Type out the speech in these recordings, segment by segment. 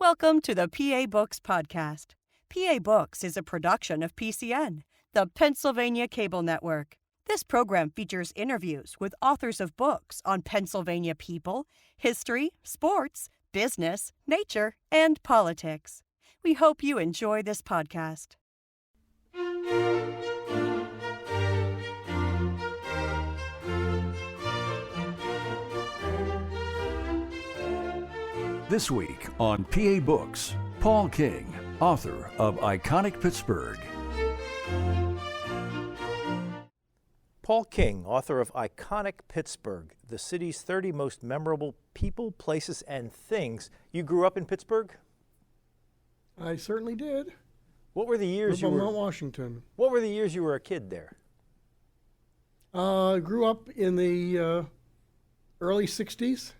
Welcome to the PA Books Podcast. PA Books is a production of PCN, the Pennsylvania Cable Network. This program features interviews with authors of books on Pennsylvania people, history, sports, business, nature, and politics. We hope you enjoy this podcast. This week on PA Books, Paul King, author of Iconic Pittsburgh. Paul King, author of Iconic Pittsburgh, the city's 30 most memorable people, places, and things. You grew up in Pittsburgh? I certainly did. What were the years you were? Mount Washington. What were the years you were a kid there? Grew up in the early 60s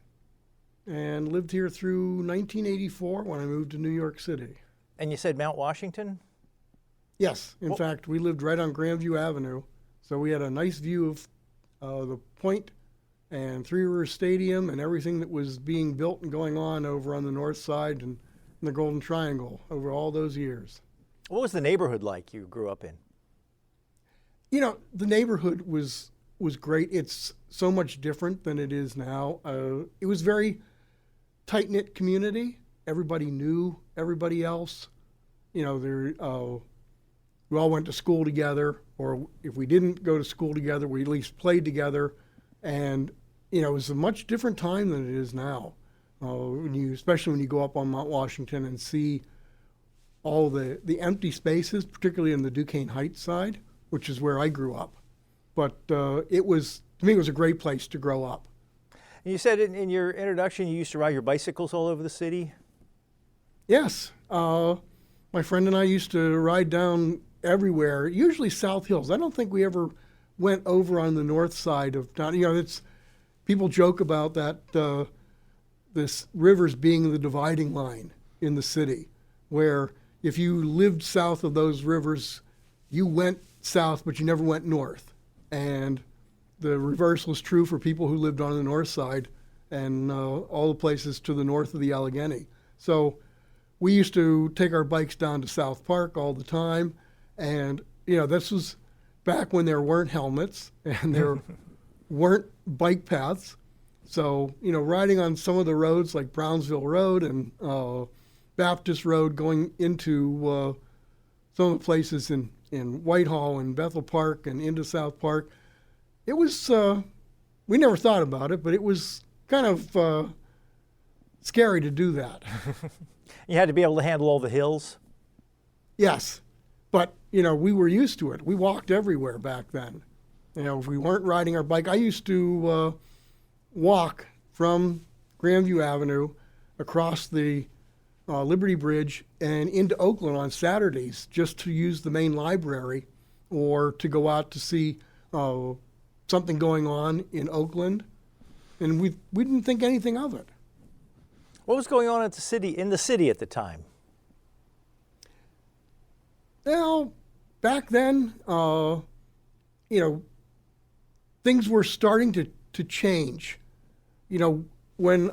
and lived here through 1984 when I moved to New York City. And you said Mount Washington? Yes. In fact, we lived right on Grandview Avenue, so we had a nice view of the Point and Three Rivers Stadium and everything that was being built and going on over on the north side and in the Golden Triangle over all those years. What was the neighborhood like you grew up in? You know, the neighborhood was great. It's so much different than it is now. It was very tight-knit community. Everybody knew everybody else. You know, we all went to school together, or if we didn't go to school together, we at least played together. And, you know, it was a much different time than it is now. Especially when you go up on Mount Washington and see all the empty spaces, particularly in the Duquesne Heights side, which is where I grew up. But to me, it was a great place to grow up. And you said in your introduction you used to ride your bicycles all over the city? Yes. My friend and I used to ride down everywhere, usually South Hills. I don't think we ever went over on the north side of town. You know, people joke about that, this rivers being the dividing line in the city, where if you lived south of those rivers, you went south, but you never went north. And the reverse was true for people who lived on the north side and all the places to the north of the Allegheny. So we used to take our bikes down to South Park all the time. And, you know, this was back when there weren't helmets and there weren't bike paths. So, you know, riding on some of the roads like Brownsville Road and Baptist Road going into some of the places in Whitehall and Bethel Park and into South Park, it was, we never thought about it, but it was kind of scary to do that. You had to be able to handle all the hills? Yes, but, you know, we were used to it. We walked everywhere back then. You know, if we weren't riding our bike, I used to walk from Grandview Avenue across the Liberty Bridge and into Oakland on Saturdays just to use the main library or to go out to see something going on in Oakland, and we didn't think anything of it. What was going on in the city at the time? Well, back then, you know, things were starting to change. You know, when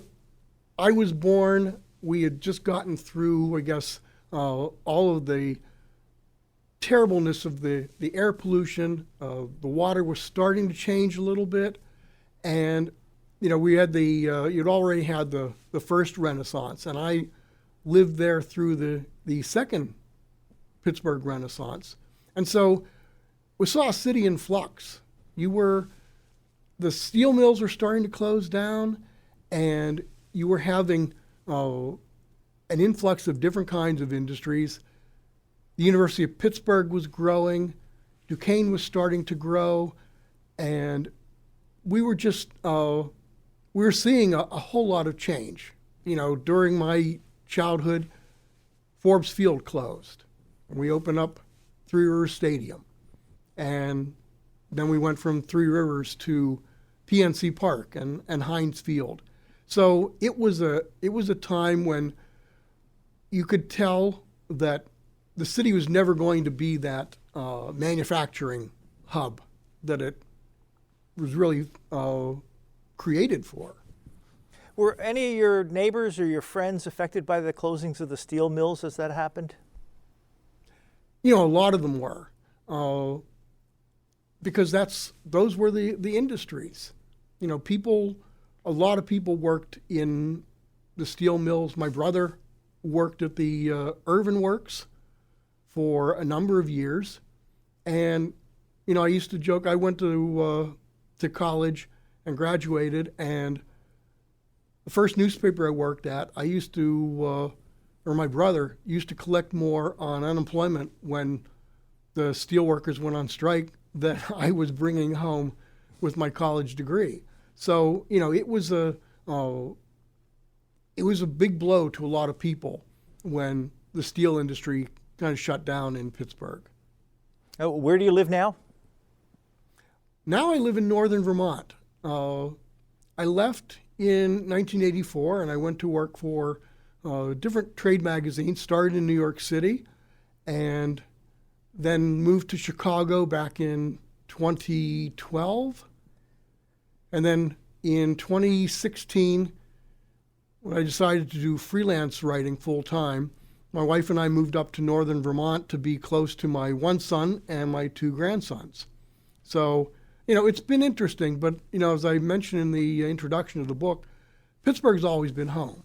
I was born, we had just gotten through, I guess, all of the terribleness of the air pollution. The water was starting to change a little bit. And, you know, we had you'd already had the first Renaissance. And I lived there through the second Pittsburgh Renaissance. And so we saw a city in flux. The steel mills were starting to close down, and you were having an influx of different kinds of industries. The University of Pittsburgh was growing, Duquesne was starting to grow, and we were just, we were seeing a whole lot of change. You know, during my childhood, Forbes Field closed. We opened up Three Rivers Stadium. And then we went from Three Rivers to PNC Park and Heinz Field. So it was a time when you could tell that the city was never going to be that manufacturing hub that it was really created for. Were any of your neighbors or your friends affected by the closings of the steel mills as that happened? A lot of them were, because those were the industries. A lot of people worked in the steel mills. My brother worked at the Irvin Works for a number of years. And, I used to joke, I went to college and graduated, and the first newspaper I worked at, my brother used to collect more on unemployment when the steelworkers went on strike than I was bringing home with my college degree. So, it was a big blow to a lot of people when the steel industry kind of shut down in Pittsburgh. Where do you live now? Now I live in northern Vermont. I left in 1984 and I went to work for different trade magazines, started in New York City and then moved to Chicago back in 2012. And then in 2016, when I decided to do freelance writing full time, my wife and I moved up to northern Vermont to be close to my one son and my two grandsons. So, it's been interesting, but, as I mentioned in the introduction of the book, Pittsburgh's always been home.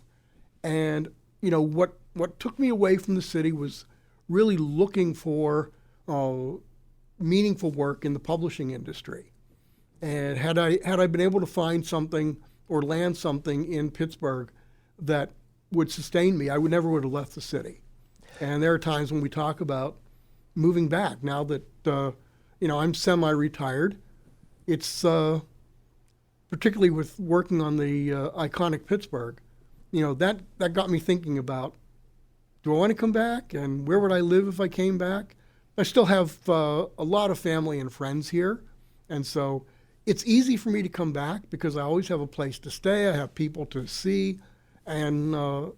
And, what took me away from the city was really looking for meaningful work in the publishing industry. And had I been able to find something or land something in Pittsburgh that would sustain me, I never would have left the city. And there are times when we talk about moving back now that, I'm semi-retired. It's particularly with working on the iconic Pittsburgh, that got me thinking about, do I want to come back and where would I live if I came back? I still have a lot of family and friends here. And so it's easy for me to come back because I always have a place to stay. I have people to see. And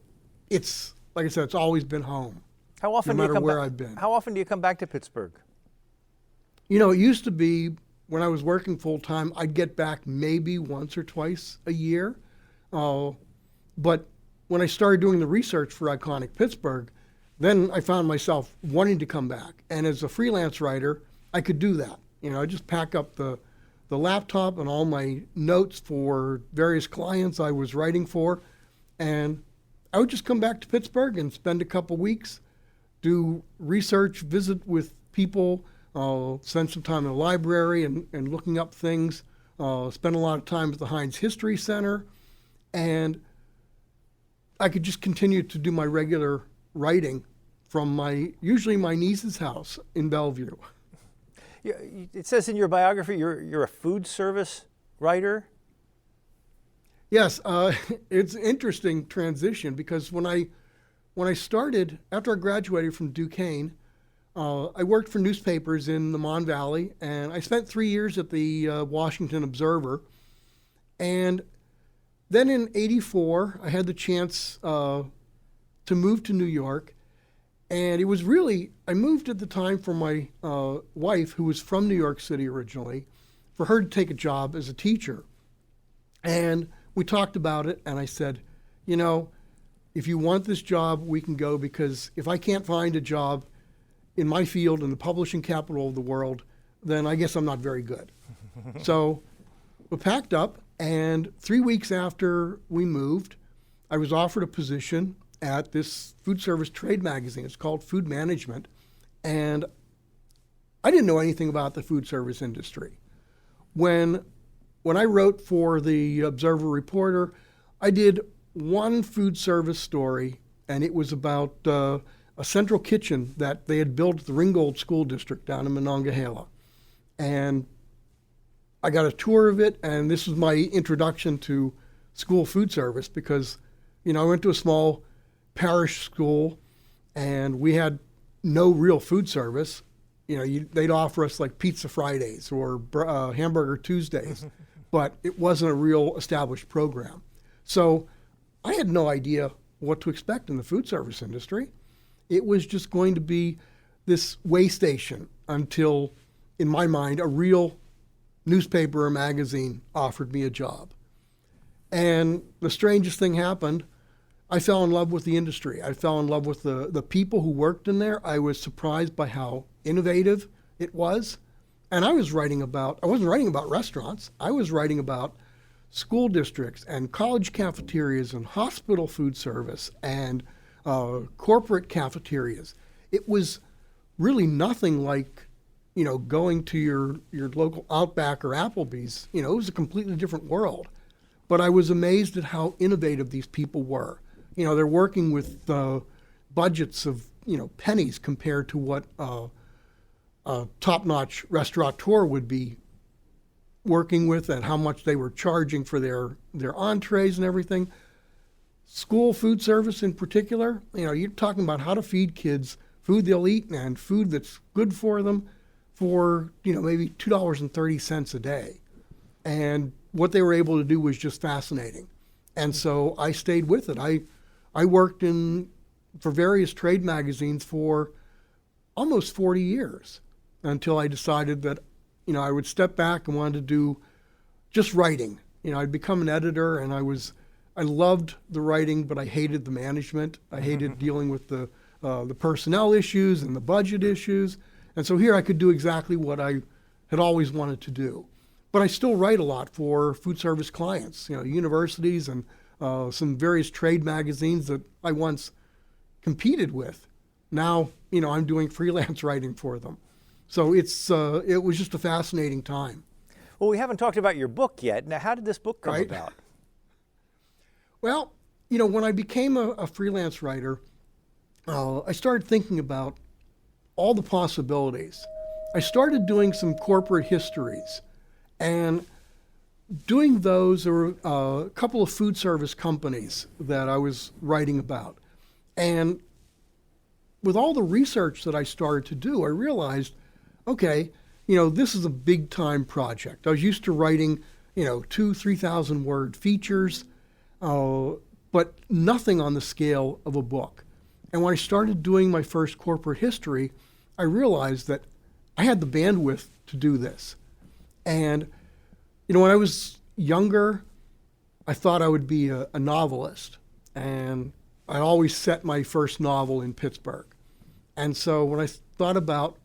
it's, like I said, it's always been home. How often no do you matter come where back? I've been. How often do you come back to Pittsburgh? It used to be when I was working full time, I'd get back maybe once or twice a year. But when I started doing the research for Iconic Pittsburgh, then I found myself wanting to come back. And as a freelance writer, I could do that. I just pack up the laptop and all my notes for various clients I was writing for, and I would just come back to Pittsburgh and spend a couple weeks, do research, visit with people, spend some time in the library and looking up things, spend a lot of time at the Heinz History Center, and I could just continue to do my regular writing from usually my niece's house in Bellevue. It says in your biography you're a food service writer. Yes, it's an interesting transition because when I started, after I graduated from Duquesne, I worked for newspapers in the Mon Valley, and I spent 3 years at the Washington Observer. And then in '84, I had the chance to move to New York. And it was really, I moved at the time for my wife, who was from New York City originally, for her to take a job as a teacher. And we talked about it, and I said, if you want this job, we can go, because if I can't find a job in my field in the publishing capital of the world, then I guess I'm not very good. So we packed up, and 3 weeks after we moved, I was offered a position at this food service trade magazine. It's called Food Management. And I didn't know anything about the food service industry. When I wrote for the Observer Reporter, I did one food service story, and it was about a central kitchen that they had built at the Ringgold School District down in Monongahela. And I got a tour of it, and this was my introduction to school food service because, I went to a small parish school, and we had no real food service. They'd offer us like Pizza Fridays or Hamburger Tuesdays, but it wasn't a real established program. So I had no idea what to expect in the food service industry. It was just going to be this way station until, in my mind, a real newspaper or magazine offered me a job. And the strangest thing happened. I fell in love with the industry. I fell in love with the people who worked in there. I was surprised by how innovative it was. And I wasn't writing about restaurants. I was writing about school districts and college cafeterias and hospital food service and corporate cafeterias. It was really nothing like, going to your local Outback or Applebee's. It was a completely different world. But I was amazed at how innovative these people were. They're working with budgets of, pennies compared to what a top-notch restaurateur would be working with and how much they were charging for their entrees and everything. School food service in particular, you're talking about how to feed kids food they'll eat and food that's good for them for, maybe $2.30 a day. And what they were able to do was just fascinating. And so I stayed with it. I worked for various trade magazines for almost 40 years until I decided that, I would step back and wanted to do just writing. I'd become an editor, and I loved the writing, but I hated the management. I hated dealing with the personnel issues and the budget issues. And so here I could do exactly what I had always wanted to do. But I still write a lot for food service clients, universities and some various trade magazines that I once competed with. Now, I'm doing freelance writing for them. So it was just a fascinating time. Well, we haven't talked about your book yet. Now, how did this book come about? Well, when I became a freelance writer, I started thinking about all the possibilities. I started doing some corporate histories, and doing those, there were a couple of food service companies that I was writing about. And with all the research that I started to do, I realized, okay, this is a big time project. I was used to writing, 2,000-3,000 word features, but nothing on the scale of a book. And when I started doing my first corporate history, I realized that I had the bandwidth to do this. And, when I was younger, I thought I would be a novelist. And I always set my first novel in Pittsburgh. And so when I thought about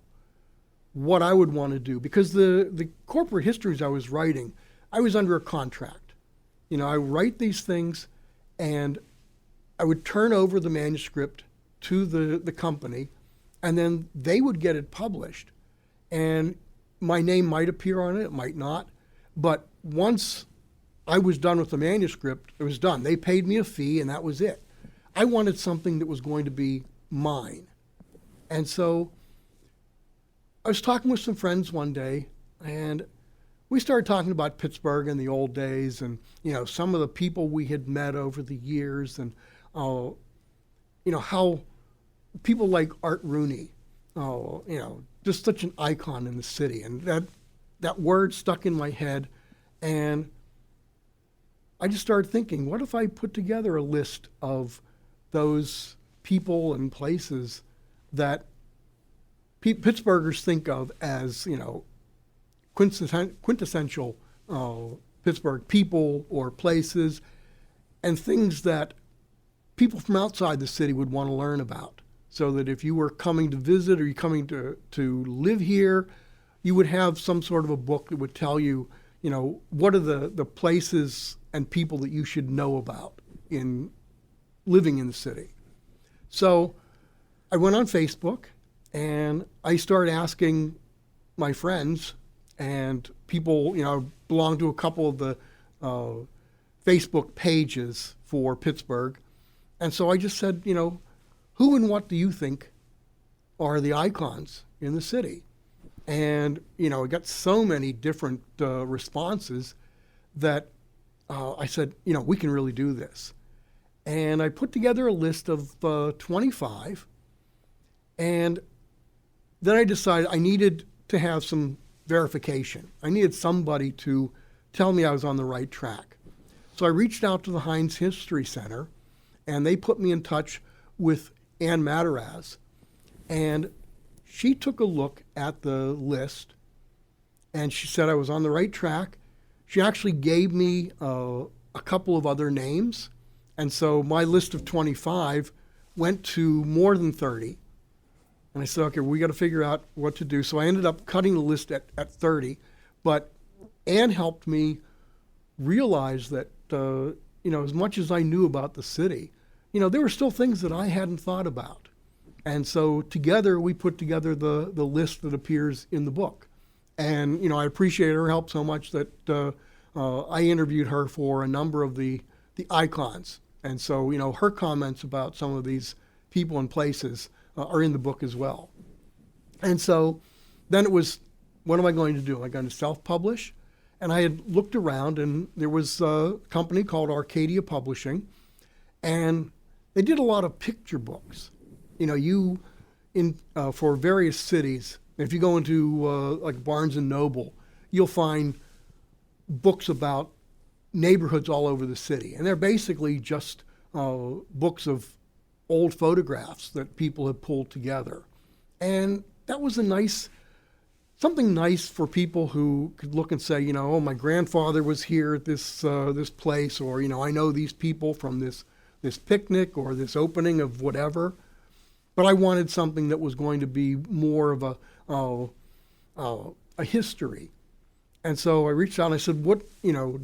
what I would want to do, because the corporate histories I was writing, I was under a contract. I write these things, and I would turn over the manuscript to the company, and then they would get it published. And my name might appear on it, it might not. But once I was done with the manuscript, it was done. They paid me a fee, and that was it. I wanted something that was going to be mine. And so I was talking with some friends one day, and we started talking about Pittsburgh in the old days and, some of the people we had met over the years and, how people like Art Rooney, just such an icon in the city. And that word stuck in my head, and I just started thinking, what if I put together a list of those people and places that Pittsburghers think of as, quintessential Pittsburgh people or places, and things that people from outside the city would want to learn about, so that if you were coming to visit or you're coming to live here, you would have some sort of a book that would tell you, what are the places and people that you should know about in living in the city. So I went on Facebook, and I started asking my friends and people, belong to a couple of the Facebook pages for Pittsburgh. And so I just said, who and what do you think are the icons in the city? And, I got so many different responses that I said, we can really do this. And I put together a list of 25. And then I decided I needed to have some verification. I needed somebody to tell me I was on the right track. So I reached out to the Heinz History Center, and they put me in touch with Ann Mataraz. And she took a look at the list, and she said I was on the right track. She actually gave me a a couple of other names. And so my list of 25 went to more than 30. And I said, okay, we got to figure out what to do. So I ended up cutting the list at 30. But Anne helped me realize that, as much as I knew about the city, there were still things that I hadn't thought about. And so together we put together the list that appears in the book. And, I appreciate her help so much that I interviewed her for a number of the icons. And so, her comments about some of these people and places are in the book as well. And so then it was, what am I going to do? Am I going to self-publish? And I had looked around, and there was a company called Arcadia Publishing, and they did a lot of picture books. For various cities, if you go into like Barnes and Noble, you'll find books about neighborhoods all over the city. And they're basically just books of old photographs that people have pulled together. And that was something nice for people who could look and say, oh, my grandfather was here at this place, or, I know these people from this picnic or this opening of whatever. But I wanted something that was going to be more of a history. And so I reached out and I said, do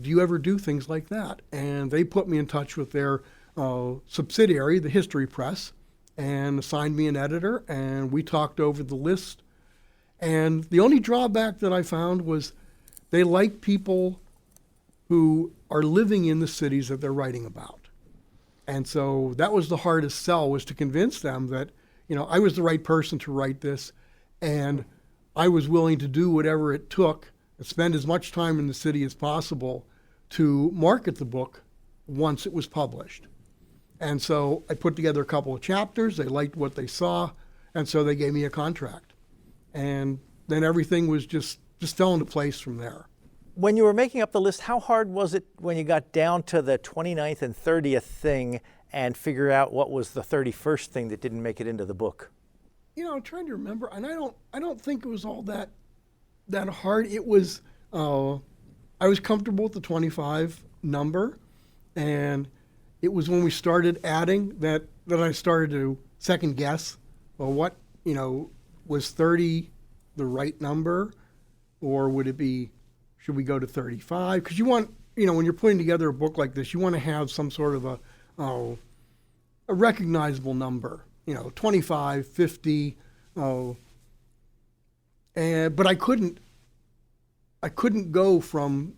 you ever do things like that? And they put me in touch with their subsidiary, the History Press, and assigned me an editor, and we talked over the list. And the only drawback that I found was they like people who are living in the cities that they're writing about. And so that was the hardest sell, was to convince them that, I was the right person to write this, and I was willing to do whatever it took, spend as much time in the city as possible to market the book once it was published. And so I put together a couple of chapters. They liked what they saw, and so they gave me a contract. And then everything was just fell into place from there. When you were making up the list, how hard was it when you got down to the 29th and 30th thing and figure out what was the 31st thing that didn't make it into the book? I'm trying to remember, and I don't think it was all that hard. It was, I was comfortable with the 25 number, and it was when we started adding that I started to second guess, well, what, was 30 the right number, or would it be, should we go to 35? Because you want, when you're putting together a book like this, you want to have some sort of a recognizable number, 25, 50, but I couldn't go from,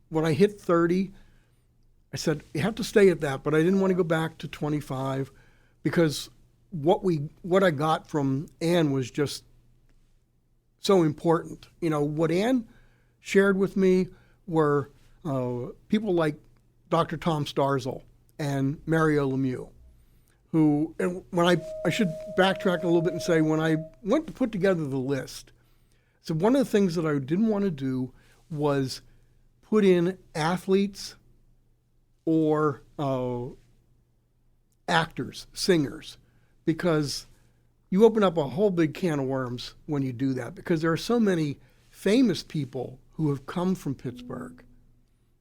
when I hit 30, I said, you have to stay at that, but I didn't want to go back to 25 because what I got from Anne was just so important. What Anne shared with me were people like Dr. Tom Starzl and Mario Lemieux, who, and when I should backtrack a little bit and say, when I went to put together the list, so one of the things that I didn't want to do was put in athletes or actors, singers, because you open up a whole big can of worms when you do that, because there are so many famous people who have come from Pittsburgh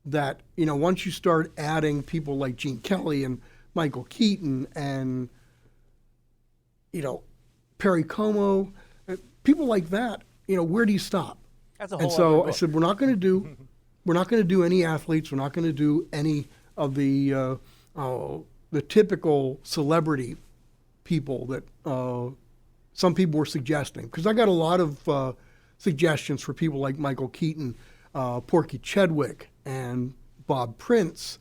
that, once you start adding people like Gene Kelly and Michael Keaton and, Perry Como, people like that, where do you stop? That's a whole And so other I said, we're not going to do any athletes. We're not going to do any of the typical celebrity people that some people were suggesting. Because I got a lot of suggestions for people like Michael Keaton, Porky Chedwick, and Bob Prince,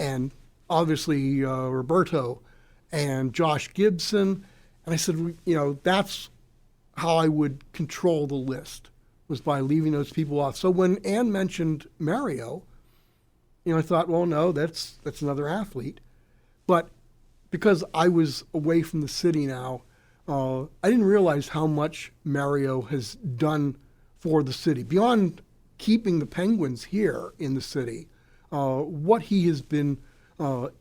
and obviously Roberto, and Josh Gibson. And I said, that's how I would control the list, was by leaving those people off. So when Anne mentioned Mario, I thought, well, no, that's another athlete. But because I was away from the city now, I didn't realize how much Mario has done for the city. Beyond keeping the Penguins here in the city, what he has been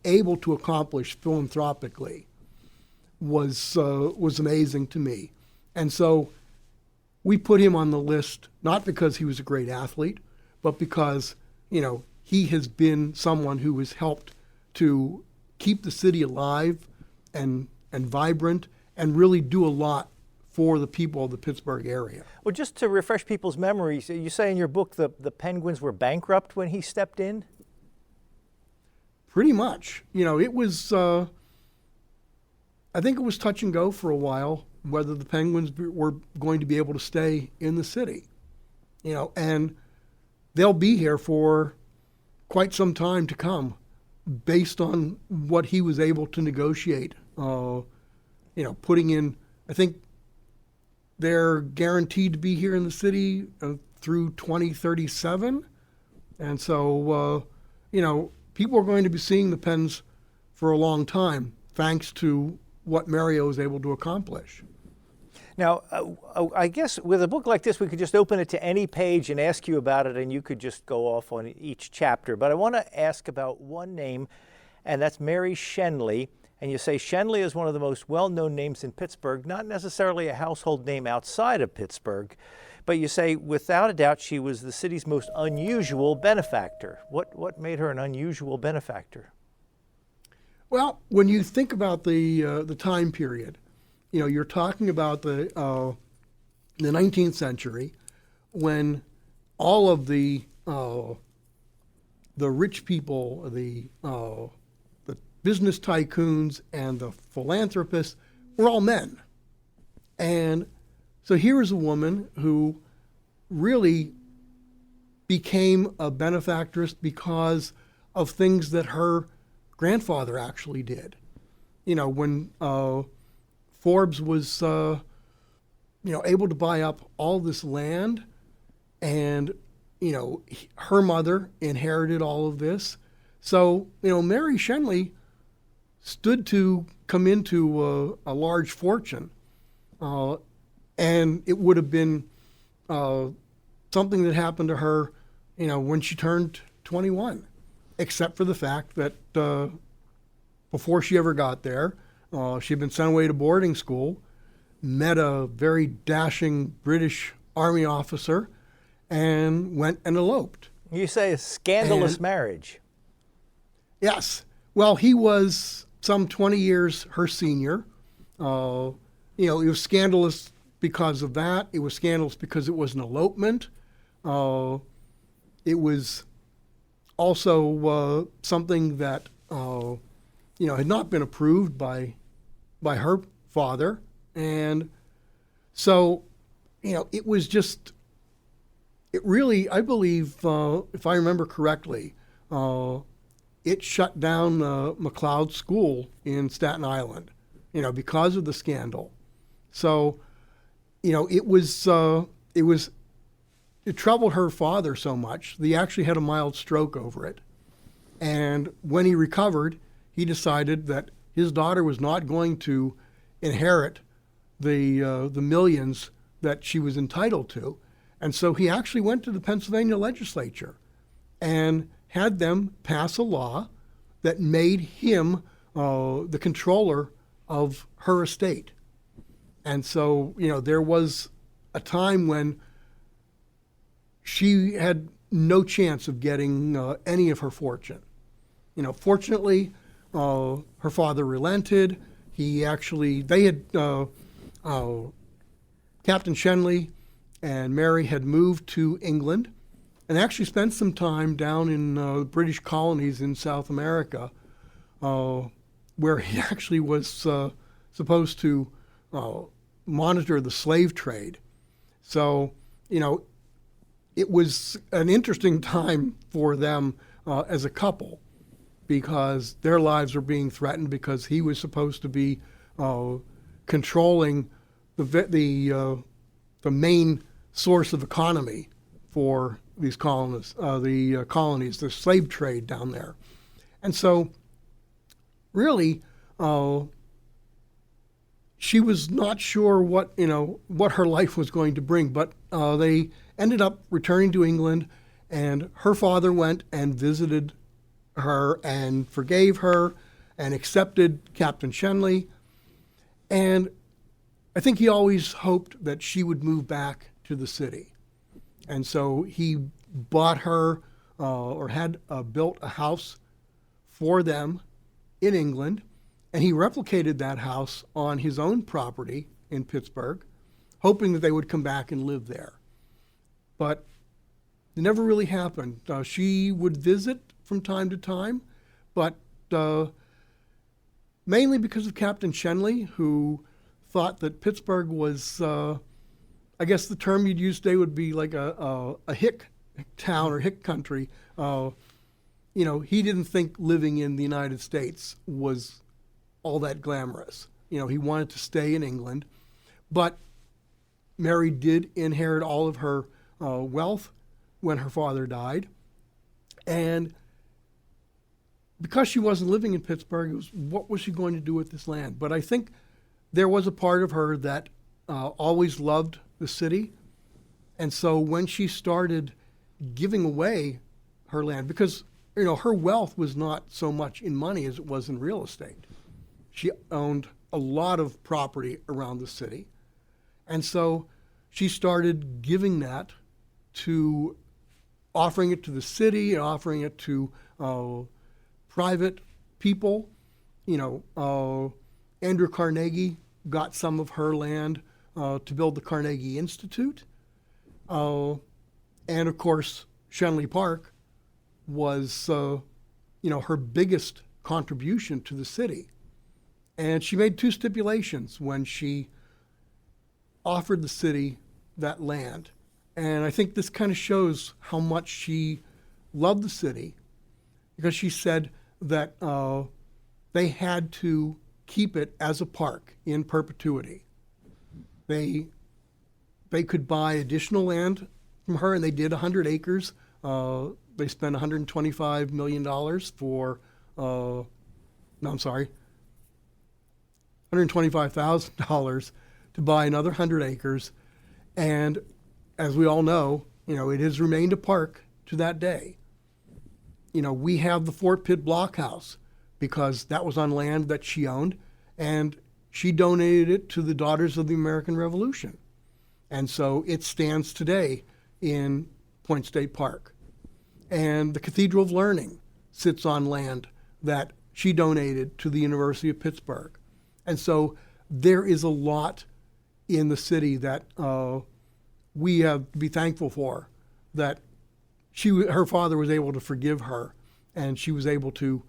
able to accomplish philanthropically was amazing to me. And so we put him on the list, not because he was a great athlete, but because, he has been someone who has helped to keep the city alive and vibrant and really do a lot for the people of the Pittsburgh area. Well, just to refresh people's memories, you say in your book the Penguins were bankrupt when he stepped in? Pretty much. It was, I think it was touch and go for a while whether the Penguins were going to be able to stay in the city. And they'll be here for quite some time to come based on what he was able to negotiate. Putting in, I think they're guaranteed to be here in the city through 2037. And so, people are going to be seeing the Pens for a long time, thanks to what Mario was able to accomplish. Now, I guess with a book like this, we could just open it to any page and ask you about it, and you could just go off on each chapter. But I want to ask about one name, and that's Mary Schenley. And you say Schenley is one of the most well-known names in Pittsburgh, not necessarily a household name outside of Pittsburgh, but you say without a doubt she was the city's most unusual benefactor. What made her an unusual benefactor? Well, when you think about the time period, you're talking about the 19th century, when all of the rich people, the business tycoons and the philanthropists were all men. And so here is a woman who really became a benefactress because of things that her grandfather actually did. When Forbes was, able to buy up all this land, and, her mother inherited all of this. So, Mary Schenley stood to come into a large fortune, and it would have been something that happened to her, when she turned 21, except for the fact that before she ever got there, she had been sent away to boarding school, met a very dashing British Army officer, and went and eloped. You say a scandalous marriage. Yes. Well, he was some 20 years her senior. It was scandalous because of that. It was scandalous because it was an elopement. It was also something that had not been approved by her father, and so it was just. It really, I believe, if I remember correctly, it shut down McLeod School in Staten Island, because of the scandal. So, it troubled her father so much that he actually had a mild stroke over it. And when he recovered, he decided that his daughter was not going to inherit the millions that she was entitled to. And so he actually went to the Pennsylvania legislature and had them pass a law that made him the controller of her estate. And so, there was a time when she had no chance of getting any of her fortune. Fortunately, her father relented. They had, Captain Schenley and Mary had moved to England and actually spent some time down in the British colonies in South America, where he actually was supposed to monitor the slave trade. So, it was an interesting time for them as a couple, because their lives were being threatened because he was supposed to be controlling the main source of economy for these colonies, the slave trade down there. And so really, she was not sure what her life was going to bring, but they ended up returning to England, and her father went and visited her and forgave her and accepted Captain Schenley. And I think he always hoped that she would move back to the city. And so he bought her or had built a house for them in England, and he replicated that house on his own property in Pittsburgh, hoping that they would come back and live there. But it never really happened. She would visit from time to time, but mainly because of Captain Schenley, who thought that Pittsburgh was, I guess the term you'd use today would be like a hick town or hick country. He didn't think living in the United States was all that glamorous. He wanted to stay in England, but Mary did inherit all of her wealth when her father died. And because she wasn't living in Pittsburgh, it was, what was she going to do with this land? But I think there was a part of her that always loved the city. And so when she started giving away her land, because her wealth was not so much in money as it was in real estate. She owned a lot of property around the city. And so she started giving that to, offering it to the city, offering it to private people. Andrew Carnegie got some of her land to build the Carnegie Institute. And of course, Schenley Park was, her biggest contribution to the city. And she made two stipulations when she offered the city that land. And I think this kind of shows how much she loved the city, because she said that they had to keep it as a park in perpetuity. They could buy additional land from her, and they did 100 acres. They spent $125 million for, $125,000 to buy another 100 acres. And as we all know, it has remained a park to that day. We have the Fort Pitt Blockhouse because that was on land that she owned, and she donated it to the Daughters of the American Revolution. And so it stands today in Point State Park. And the Cathedral of Learning sits on land that she donated to the University of Pittsburgh. And so there is a lot in the city that we have to be thankful for, that her father was able to forgive her, and she was able to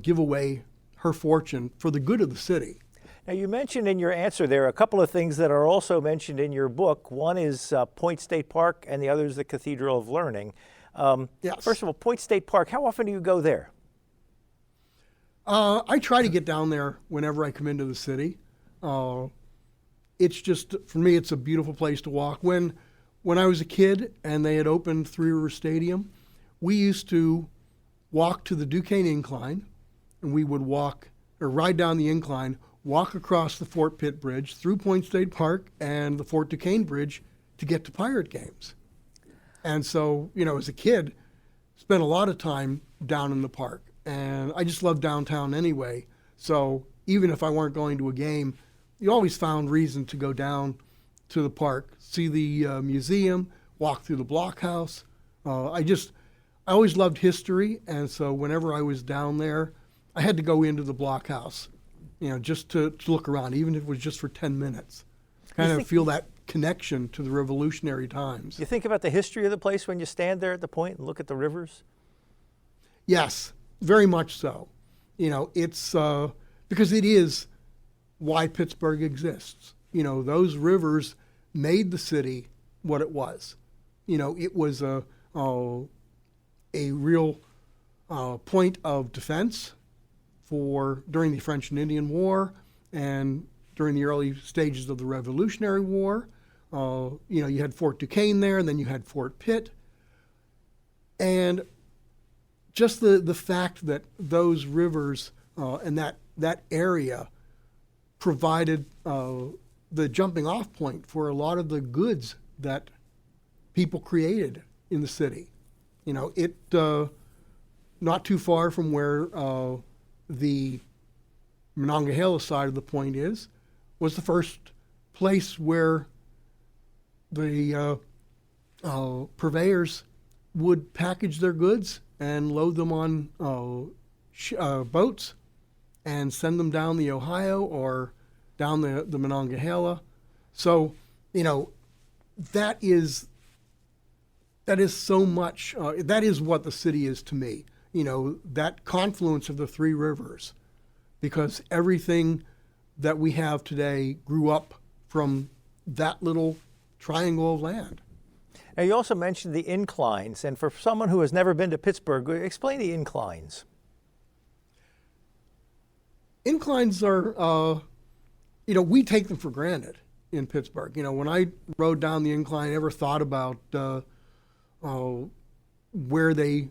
give away her fortune for the good of the city. Now, you mentioned in your answer there a couple of things that are also mentioned in your book. One is Point State Park, and the other is the Cathedral of Learning. Yes. First of all, Point State Park, how often do you go there? I try to get down there whenever I come into the city. It's just, for me, it's a beautiful place to walk. When I was a kid and they had opened Three River Stadium, we used to walk to the Duquesne Incline, and we would ride down the incline, walk across the Fort Pitt Bridge, through Point State Park and the Fort Duquesne Bridge to get to Pirate games. And so, as a kid, spent a lot of time down in the park. And I just love downtown anyway. So even if I weren't going to a game, you always found reason to go down to the park, see the museum, walk through the blockhouse. I always loved history. And so whenever I was down there, I had to go into the blockhouse, just to look around, even if it was just for 10 minutes. Kind of feel that connection to the revolutionary times. You think about the history of the place when you stand there at the point and look at the rivers? Yes, very much so. It's because it is why Pittsburgh exists. Those rivers made the city what it was. It was a real point of defense during the French and Indian War and during the early stages of the Revolutionary War. You had Fort Duquesne there, and then you had Fort Pitt. And just the fact that those rivers and that area provided the jumping off point for a lot of the goods that people created in the city. Not too far from where the Monongahela side of the point was the first place where the purveyors would package their goods and load them on boats and send them down the Ohio or down the Monongahela. So, that is so much, that is what the city is to me, that confluence of the three rivers, because everything that we have today grew up from that little triangle of land. Now, you also mentioned the inclines, and for someone who has never been to Pittsburgh, explain the inclines. Inclines are, we take them for granted in Pittsburgh. When I rode down the incline, I never thought about where they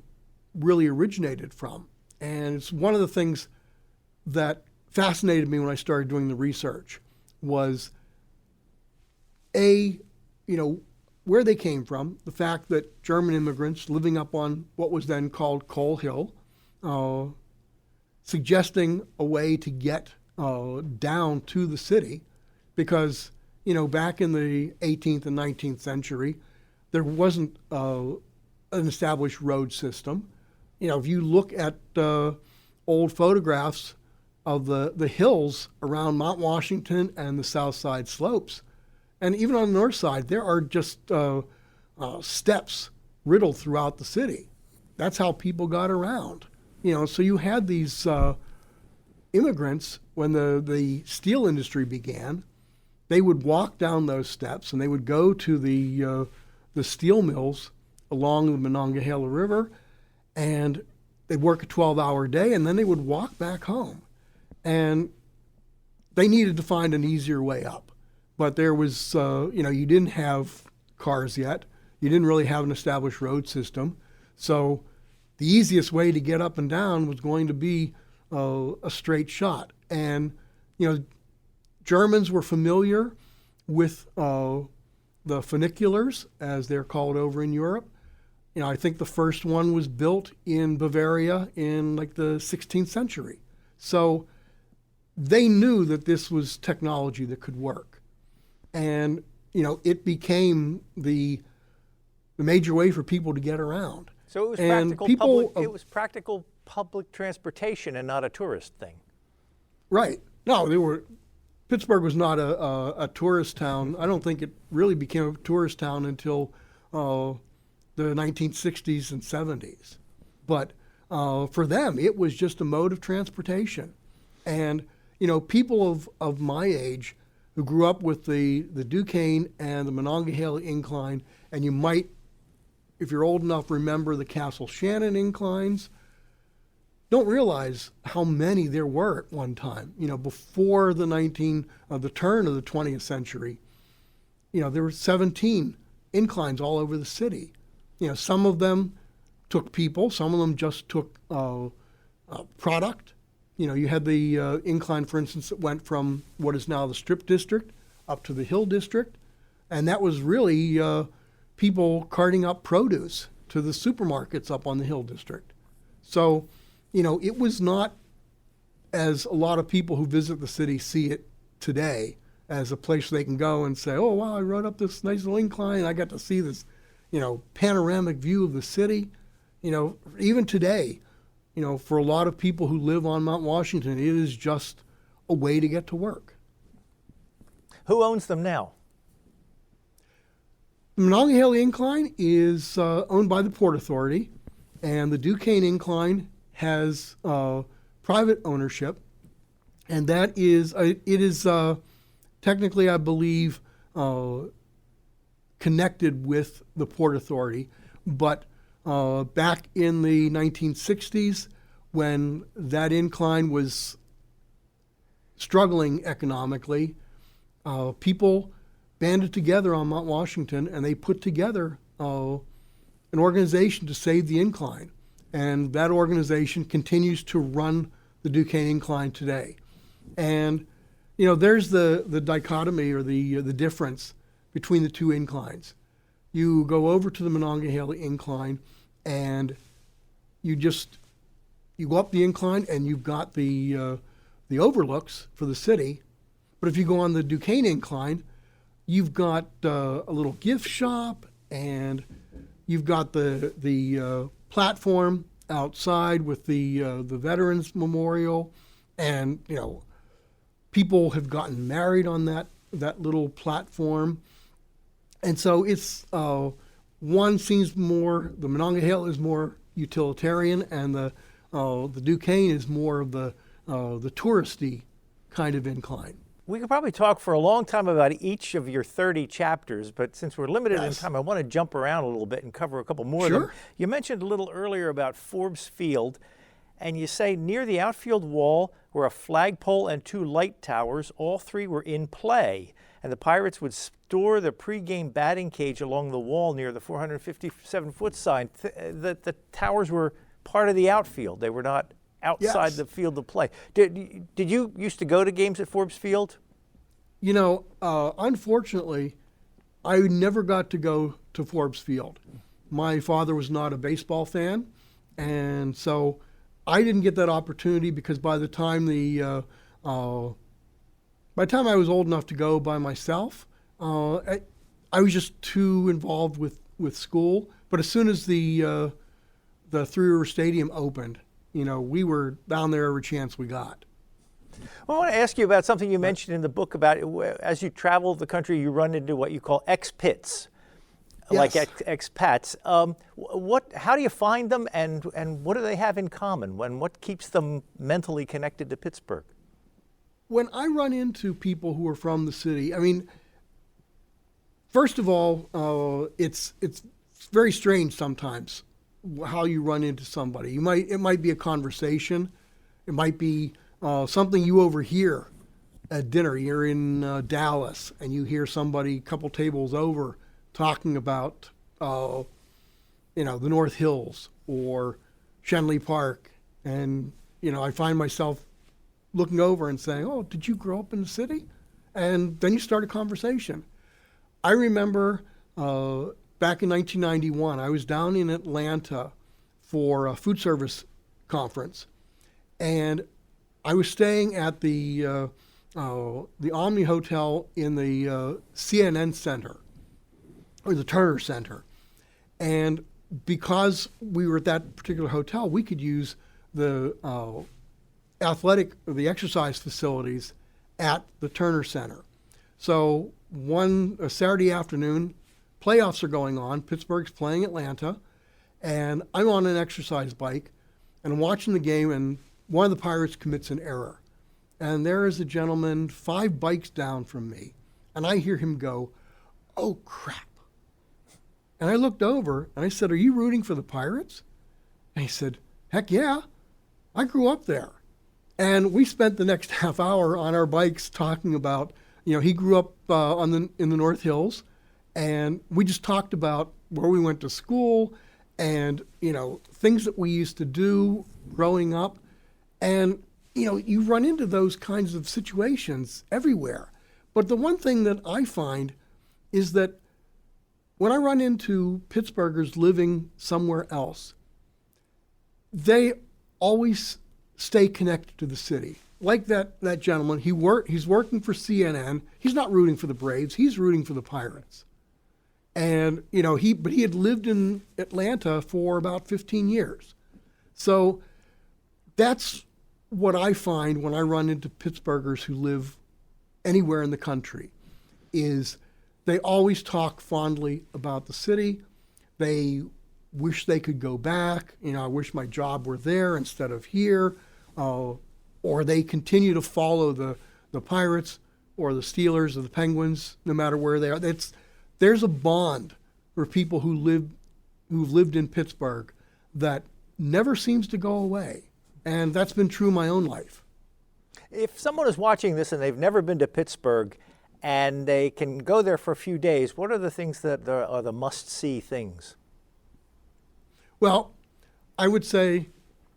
really originated from. And it's one of the things that fascinated me when I started doing the research was, where they came from, the fact that German immigrants living up on what was then called Coal Hill, suggesting a way to get down to the city, because back in the 18th and 19th century, there wasn't an established road system. If you look at old photographs of the hills around Mount Washington and the South Side slopes, and even on the north side, there are just steps riddled throughout the city. That's how people got around. So you had these immigrants, when the steel industry began, they would walk down those steps and they would go to the steel mills along the Monongahela River, and they'd work a 12-hour day, and then they would walk back home. And they needed to find an easier way up. But there was, you didn't have cars yet. You didn't really have an established road system. So the easiest way to get up and down was going to be a straight shot. And, Germans were familiar with the funiculars, as they're called over in Europe. I think the first one was built in Bavaria in like the 16th century. So they knew that this was technology that could work. And, it became the major way for people to get around. So it was practical public transportation and not a tourist thing. Right. No, Pittsburgh was not a tourist town. I don't think it really became a tourist town until the 1960s and 70s. But for them, it was just a mode of transportation. And, people of my age who grew up with the Duquesne and the Monongahela incline, and you might, if you're old enough, remember the Castle Shannon inclines, don't realize how many there were at one time. Before the turn of the 20th century, there were 17 inclines all over the city. Some of them took people, some of them just took product. You had the incline, for instance, that went from what is now the Strip District up to the Hill District. And that was really people carting up produce to the supermarkets up on the Hill District. So, it was not, as a lot of people who visit the city see it today, as a place they can go and say, oh, wow, I rode up this nice little incline. I got to see this, panoramic view of the city. Even today, for a lot of people who live on Mount Washington, it is just a way to get to work. Who owns them now? The Monongahela Incline is owned by the Port Authority, and the Duquesne Incline has private ownership, and that is, it is technically, I believe, connected with the Port Authority, but back in the 1960s, when that incline was struggling economically, people banded together on Mount Washington, and they put together an organization to save the incline. And that organization continues to run the Duquesne Incline today. And, there's the dichotomy or the difference between the two inclines. You go over to the Monongahela Incline, and you go up the incline, and you've got the overlooks for the city. But if you go on the Duquesne Incline, you've got a little gift shop and you've got the platform outside with the Veterans Memorial, and people have gotten married on that little platform, and so it's one seems more, the Monongahela is more utilitarian, and the Duquesne is more of the touristy kind of incline. We could probably talk for a long time about each of your 30 chapters, but since we're limited in time, I want to jump around a little bit and cover a couple more of them. You mentioned a little earlier about Forbes Field, and you say near the outfield wall were a flagpole and 2 light towers. All 3 were in play, and the Pirates would store the pregame batting cage along the wall near the 457-foot sign. The towers were part of the outfield. They were not outside the field of play. Did you used to go to games at Forbes Field? Unfortunately, I never got to go to Forbes Field. My father was not a baseball fan, and so I didn't get that opportunity because by the time I was old enough to go by myself, I was just too involved with school. But as soon as the Three River Stadium opened, we were down there every chance we got. Well, I want to ask you about something you mentioned in the book about as you travel the country, you run into what you call ex-pits, like expats. How do you find them, and what do they have in common? What keeps them mentally connected to Pittsburgh? When I run into people who are from the city, first of all, it's very strange sometimes how you run into somebody. It might be a conversation. It might be something you overhear at dinner. You're in Dallas and you hear somebody a couple tables over talking about the North Hills or Schenley Park, and I find myself looking over and saying, "Oh, did you grow up in the city?" And then you start a conversation. I remember back in 1991, I was down in Atlanta for a food service conference, and I was staying at the Omni Hotel in the CNN Center, or the Turner Center. And because we were at that particular hotel, we could use the the exercise facilities at the Turner Center. So a Saturday afternoon, playoffs are going on. Pittsburgh's playing Atlanta, and I'm on an exercise bike, and I'm watching the game, and one of the Pirates commits an error. And there is a gentleman 5 bikes down from me, and I hear him go, "Oh, crap." And I looked over, and I said, "Are you rooting for the Pirates?" And he said, "Heck yeah, I grew up there." And we spent the next half hour on our bikes talking about, he grew up in the North Hills, and we just talked about where we went to school and, things that we used to do growing up. And, you run into those kinds of situations everywhere. But the one thing that I find is that when I run into Pittsburghers living somewhere else, they always stay connected to the city. Like that gentleman, he's working for CNN. He's not rooting for the Braves. He's rooting for the Pirates. And, he had lived in Atlanta for about 15 years. So that's what I find when I run into Pittsburghers who live anywhere in the country, is they always talk fondly about the city. They wish they could go back. I wish my job were there instead of here. Or they continue to follow the Pirates or the Steelers or the Penguins, no matter where they are. There's a bond for people who've lived in Pittsburgh that never seems to go away. And that's been true in my own life. If someone is watching this and they've never been to Pittsburgh and they can go there for a few days, what are the things that are the must-see things? Well, I would say,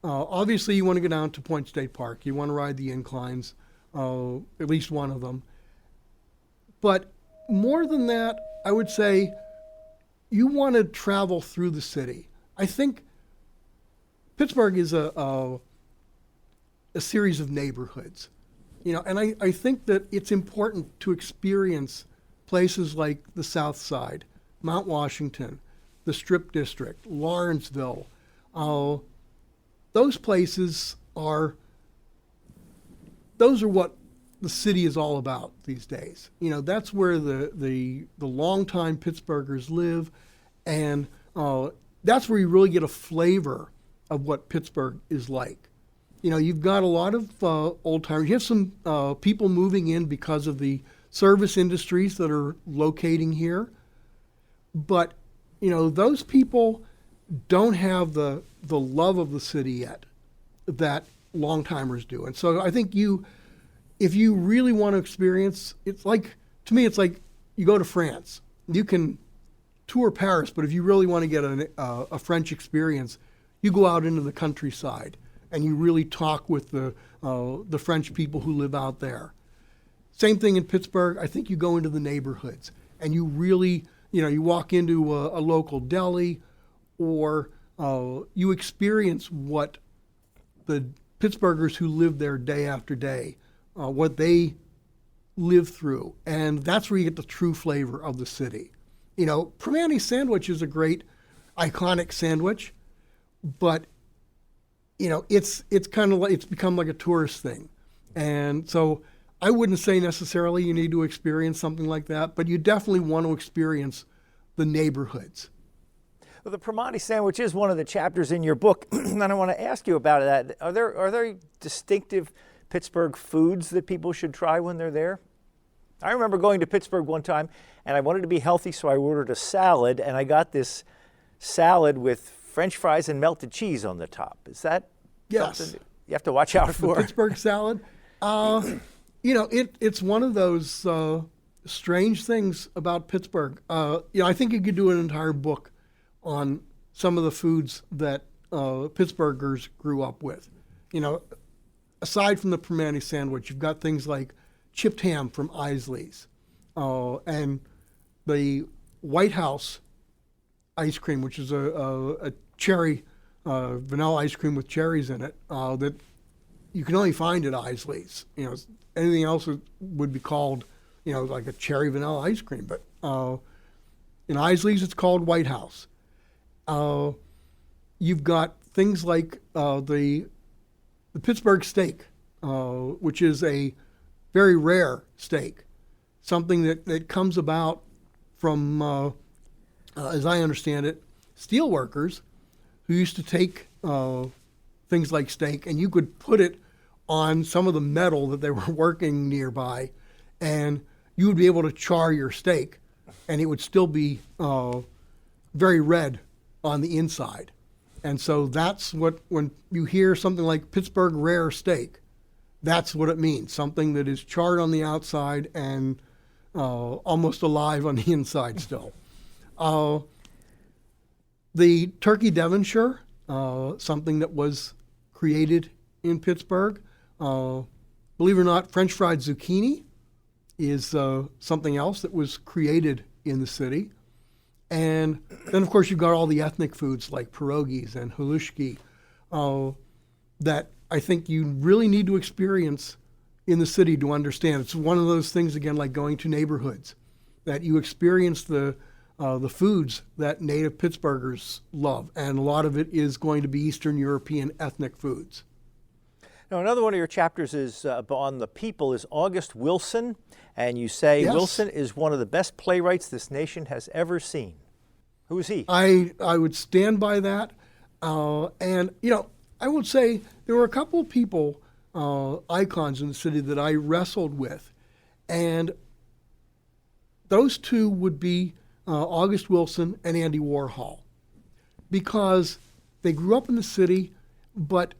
obviously you want to go down to Point State Park. You want to ride the inclines, at least one of them. But more than that, I would say you want to travel through the city. I think Pittsburgh is a series of neighborhoods, and I think that it's important to experience places like the South Side, Mount Washington, the Strip District, Lawrenceville. Those places those are what the city is all about these days. That's where the longtime Pittsburghers live, and that's where you really get a flavor of what Pittsburgh is like. You've got a lot of old timers. You have some people moving in because of the service industries that are locating here, but those people don't have the love of the city yet that long timers do. And so I think if you really want to experience, to me it's like you go to France. You can tour Paris, but if you really want to get a French experience, you go out into the countryside and you really talk with the French people who live out there. Same thing in Pittsburgh. I think you go into the neighborhoods and you really, you walk into a local deli, or you experience what the Pittsburghers who live there day after day, what they live through. And that's where you get the true flavor of the city. Primanti sandwich is a great, iconic sandwich, but it's kind of like, it's become like a tourist thing. And so I wouldn't say necessarily you need to experience something like that, but you definitely want to experience the neighborhoods. Well, the Primanti sandwich is one of the chapters in your book, and I want to ask you about that. Are there distinctive Pittsburgh foods that people should try when they're there? I remember going to Pittsburgh one time, and I wanted to be healthy, so I ordered a salad, and I got this salad with French fries and melted cheese on the top. Is that something you have to watch out for? The Pittsburgh salad? It's one of those strange things about Pittsburgh. I think you could do an entire book on some of the foods that Pittsburghers grew up with. Aside from the Primanti sandwich, you've got things like chipped ham from Isley's, and the White House ice cream, which is a cherry vanilla ice cream with cherries in it, that you can only find at Isley's. Anything else would be called, like a cherry vanilla ice cream. But in Isley's, it's called White House. You've got things like the Pittsburgh steak, which is a very rare steak, something that comes about from, as I understand it, steel workers who used to take things like steak, and you could put it on some of the metal that they were working nearby, and you would be able to char your steak, and it would still be very red on the inside. And so that's what, when you hear something like Pittsburgh rare steak, that's what it means, something that is charred on the outside and almost alive on the inside still. The turkey Devonshire, something that was created in Pittsburgh. Believe it or not, French fried zucchini is something else that was created in the city. And then, of course, you've got all the ethnic foods like pierogies and halushki that I think you really need to experience in the city to understand. It's one of those things, again, like going to neighborhoods, that you experience the foods that native Pittsburghers love. And a lot of it is going to be Eastern European ethnic foods. Now, another one of your chapters is on the people is August Wilson, and you say Yes. Wilson is one of the best playwrights this nation has ever seen. Who is he? I would stand by that. And, I would say there were a couple of people, icons in the city that I wrestled with. And those two would be August Wilson and Andy Warhol, because they grew up in the city, but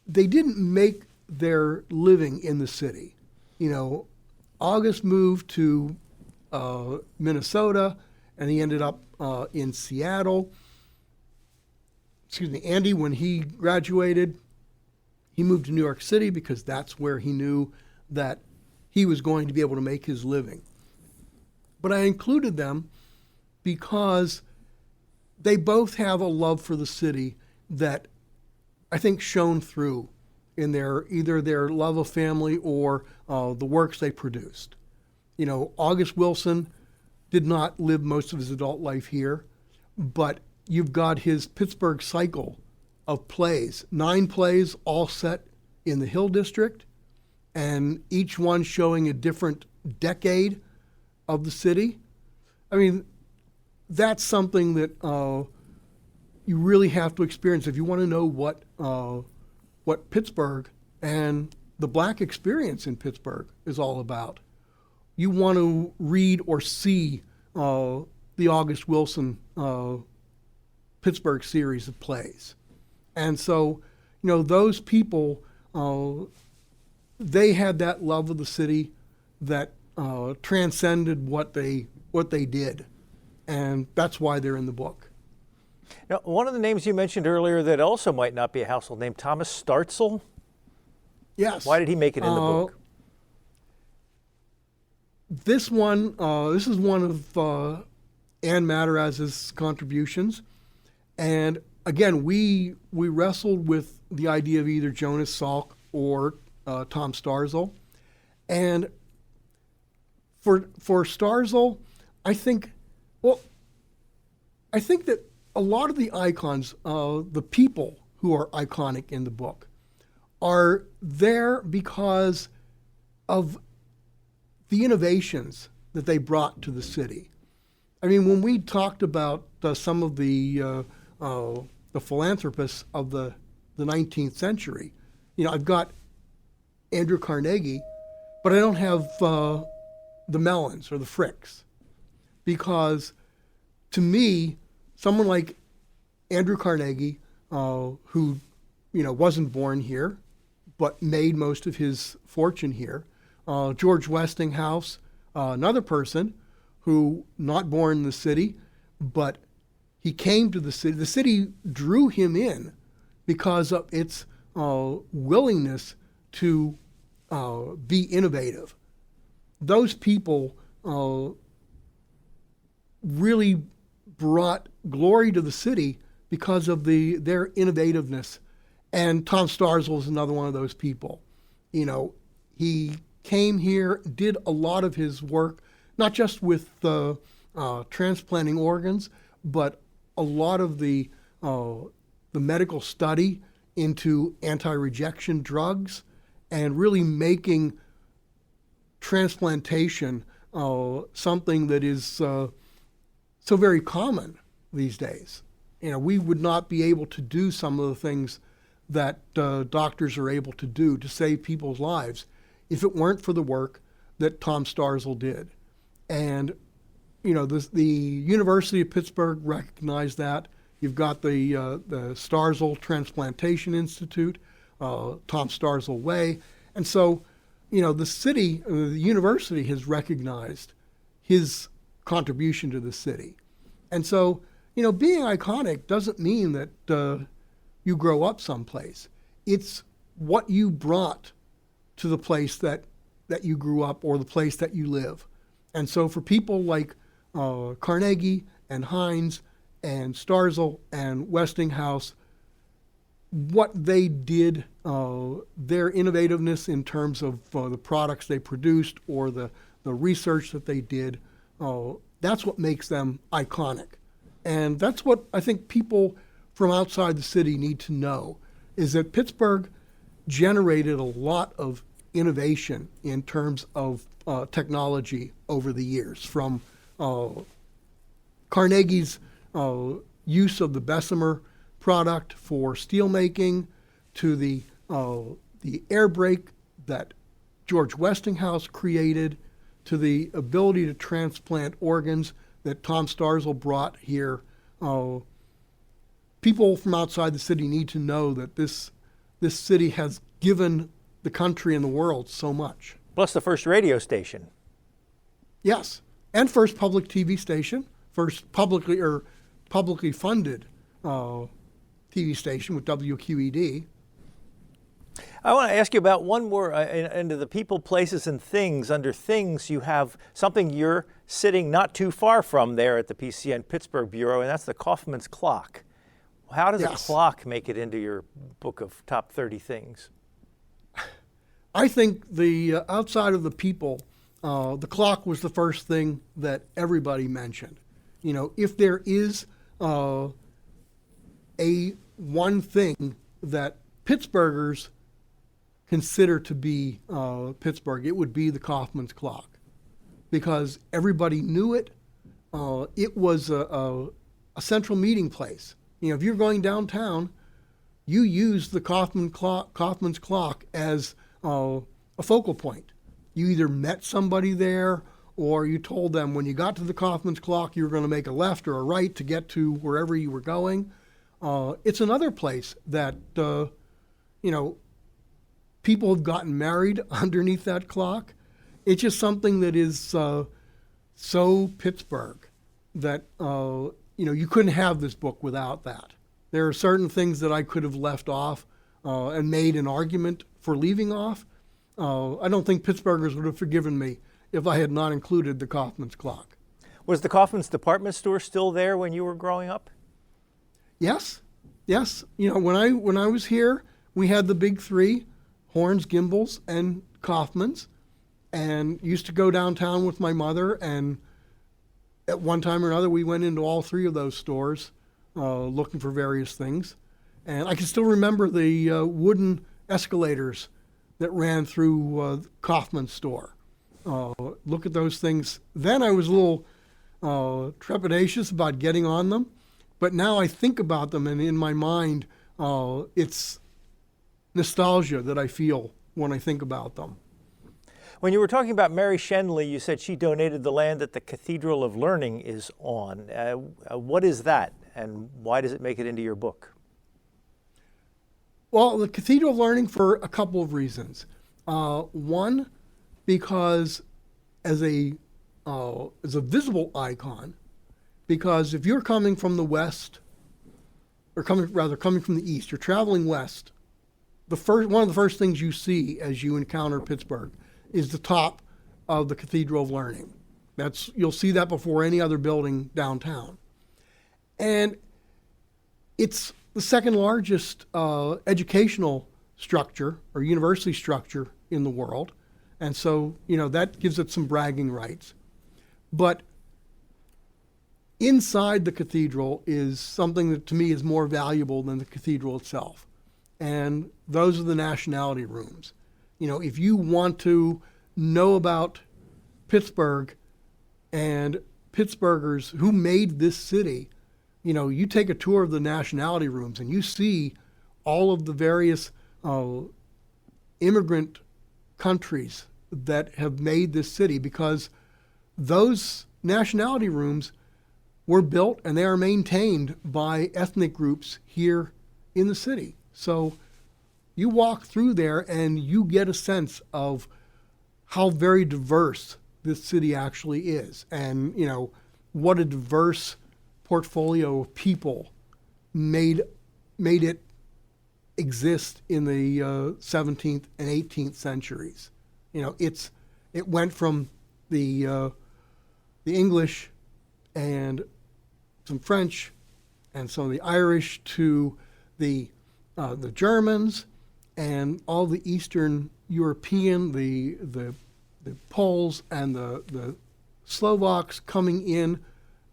they didn't make their living in the city. August moved to Minnesota, and he ended up in Seattle. Andy, when he graduated, he moved to New York City because that's where he knew that he was going to be able to make his living. But I included them because they both have a love for the city that I think shone through in either their love of family or the works they produced. August Wilson did not live most of his adult life here, but you've got his Pittsburgh cycle of plays, 9 plays all set in the Hill District, and each one showing a different decade of the city. I mean, that's something that you really have to experience if you want to know what Pittsburgh and the Black experience in Pittsburgh is all about. You want to read or see the August Wilson Pittsburgh series of plays. And so, those people, they had that love of the city that transcended what they did. And that's why they're in the book. Now, one of the names you mentioned earlier that also might not be a household name, Thomas Startzel. Yes. Why did he make it in the book? This is one of Ann Mataraz's contributions. And again, we wrestled with the idea of either Jonas Salk or Tom Startzel. And for Startzel, I think that a lot of the icons, the people who are iconic in the book, are there because of the innovations that they brought to the city. I mean, when we talked about some of the philanthropists of the 19th century, I've got Andrew Carnegie, but I don't have the Mellons or the Fricks, because to me, someone like Andrew Carnegie, who wasn't born here, but made most of his fortune here, George Westinghouse, another person who not born in the city, but he came to the city. The city drew him in because of its willingness to be innovative. Those people really brought glory to the city because of their innovativeness. And Tom Startzel is another one of those people. He came here, did a lot of his work, not just with transplanting organs, but a lot of the medical study into anti-rejection drugs, and really making transplantation something that is so very common these days. We would not be able to do some of the things that doctors are able to do to save people's lives if it weren't for the work that Tom Startzel did. And, the University of Pittsburgh recognized that. You've got the Startzel Transplantation Institute, Tom Startzel Way. And so, the city, the university has recognized his contribution to the city. And so, being iconic doesn't mean that you grow up someplace. It's what you brought to the place that you grew up or the place that you live. And so for people like Carnegie and Hines and Startzel and Westinghouse, what they did, their innovativeness in terms of the products they produced or the research that they did, that's what makes them iconic. And that's what I think people from outside the city need to know, is that Pittsburgh generated a lot of innovation in terms of technology over the years, from Carnegie's use of the Bessemer product for steelmaking to the air brake that George Westinghouse created, to the ability to transplant organs that Tom Startzel brought here. People from outside the city need to know that this city has given the country and the world so much. Plus the first radio station. Yes, and first public TV station, first publicly funded TV station with WQED. I want to ask you about one more, into the people, places, and things. Under things, you have something you're sitting not too far from there at the PCN Pittsburgh Bureau, and that's the Kaufman's Clock. How does a clock make it into your book of top 30 things? I think the outside of the people, the clock was the first thing that everybody mentioned. If there is one thing that Pittsburghers consider to be Pittsburgh, it would be the Kaufman's Clock, because everybody knew it. It was a central meeting place. If you're going downtown, you use the Kaufman's Clock as a focal point. You either met somebody there, or you told them when you got to the Kaufman's Clock you were going to make a left or a right to get to wherever you were going. It's another place that people have gotten married underneath that clock. It's just something that is so Pittsburgh that you couldn't have this book without that. There are certain things that I could have left off and made an argument for leaving off. I don't think Pittsburghers would have forgiven me if I had not included the Kaufman's Clock. Was the Kaufman's department store still there when you were growing up? Yes. When I was here, we had the big three: Horns, Gimbels, and Kaufman's, and used to go downtown with my mother. And at one time or another, we went into all three of those stores looking for various things. And I can still remember the wooden escalators that ran through Kaufman's store. Look at those things. Then I was a little trepidatious about getting on them, but now I think about them, and in my mind, it's nostalgia that I feel when I think about them. When you were talking about Mary Schenley, you said she donated the land that the Cathedral of Learning is on. What is that, and why does it make it into your book? Well, the Cathedral of Learning for a couple of reasons. One, because as a visible icon, because if you're coming from the west, or coming from the east, you're traveling west, one of the first things you see as you encounter Pittsburgh is the top of the Cathedral of Learning. You'll see that before any other building downtown. And it's the second largest educational structure or university structure in the world. And so, that gives it some bragging rights. But inside the cathedral is something that to me is more valuable than the cathedral itself. And those are the nationality rooms. If you want to know about Pittsburgh and Pittsburghers who made this city, you take a tour of the nationality rooms and you see all of the various immigrant countries that have made this city, because those nationality rooms were built and they are maintained by ethnic groups here in the city. So you walk through there and you get a sense of how very diverse this city actually is, and what a diverse portfolio of people made it exist in the 17th and 18th centuries. It went from the English and some French and some of the Irish to the Germans and all the Eastern European, the Poles and the Slovaks coming in.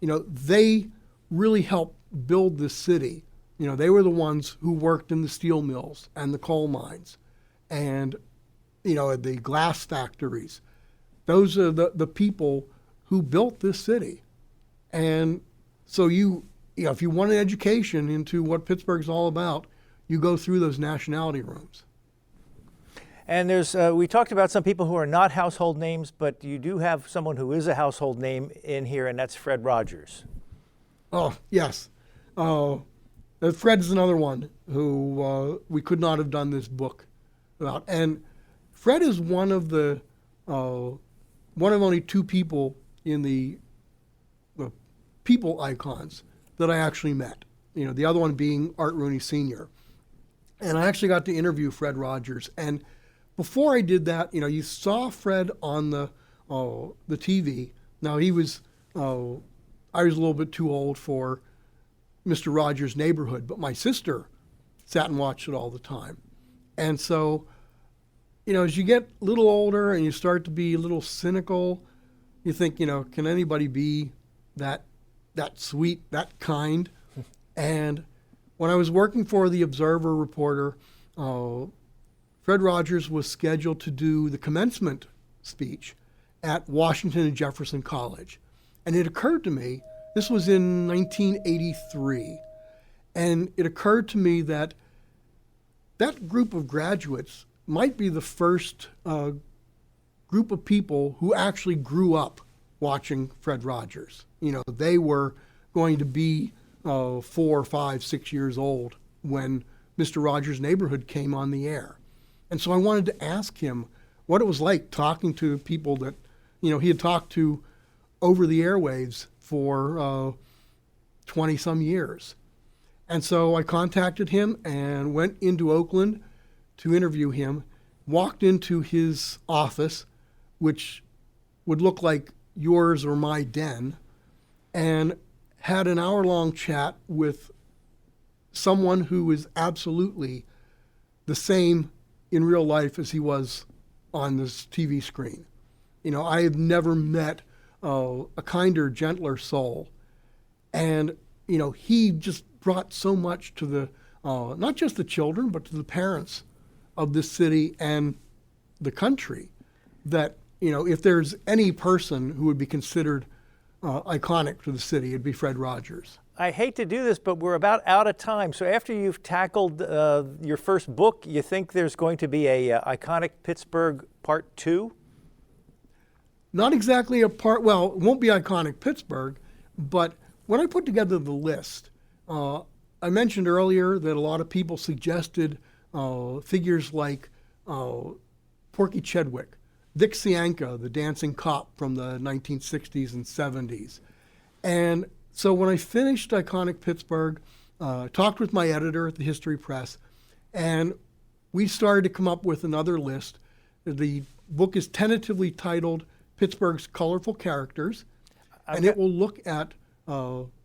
They really helped build this city. They were the ones who worked in the steel mills and the coal mines and, the glass factories. Those are the people who built this city. And so if you want an education into what Pittsburgh's all about, you go through those nationality rooms. And we talked about some people who are not household names, but you do have someone who is a household name in here, and that's Fred Rogers. Oh, yes. Fred is another one who we could not have done this book about. And Fred is one of only two people in the people icons that I actually met. The other one being Art Rooney Sr. And I actually got to interview Fred Rogers. And before I did that, you saw Fred on the TV. Now I was a little bit too old for Mr. Rogers' Neighborhood, but my sister sat and watched it all the time. And so, as you get a little older and you start to be a little cynical, you think, can anybody be that sweet, that kind? And when I was working for the Observer reporter, Fred Rogers was scheduled to do the commencement speech at Washington and Jefferson College. And it occurred to me, this was in 1983, and it occurred to me that that group of graduates might be the first group of people who actually grew up watching Fred Rogers. You know, they were going to be 4, 5, 6 years old when Mr. Rogers' Neighborhood came on the air. And so I wanted to ask him what it was like talking to people that, you know, he had talked to over the airwaves for 20 some years. And so I contacted him and went into Oakland to interview him, walked into his office, which would look like yours or my den, and had an hour-long chat with someone who is absolutely the same in real life as he was on this TV screen. You know, I have never met a kinder, gentler soul. And, you know, he just brought so much to the, not just the children, but to the parents of this city and the country that, you know, if there's any person who would be considered iconic to the city, it'd be Fred Rogers. I hate to do this, but we're about out of time. So after you've tackled your first book, you think there's going to be a Iconic Pittsburgh Part 2? Not exactly a part, well, it won't be Iconic Pittsburgh, but when I put together the list, I mentioned earlier that a lot of people suggested figures like Porky Chedwick, Dick Cianca, the dancing cop from the 1960s and 70s. And so when I finished Iconic Pittsburgh, talked with my editor at the History Press, and we started to come up with another list. The book is tentatively titled Pittsburgh's Colorful Characters, and it will look at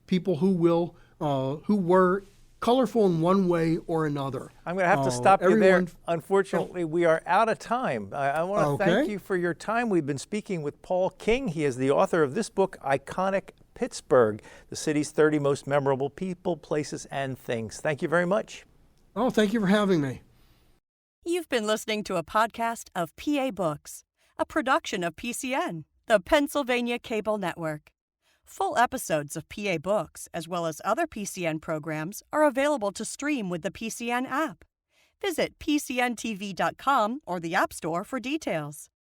people who were colorful in one way or another. I'm going to have to stop you there. Unfortunately, we are out of time. I want to thank you for your time. We've been speaking with Paul King. He is the author of this book, Iconic Pittsburgh, the city's 30 most memorable people, places, and things. Thank you very much. Oh, thank you for having me. You've been listening to a podcast of PA Books, a production of PCN, the Pennsylvania Cable Network. Full episodes of PA Books, as well as other PCN programs, are available to stream with the PCN app. Visit PCNTV.com or the App Store for details.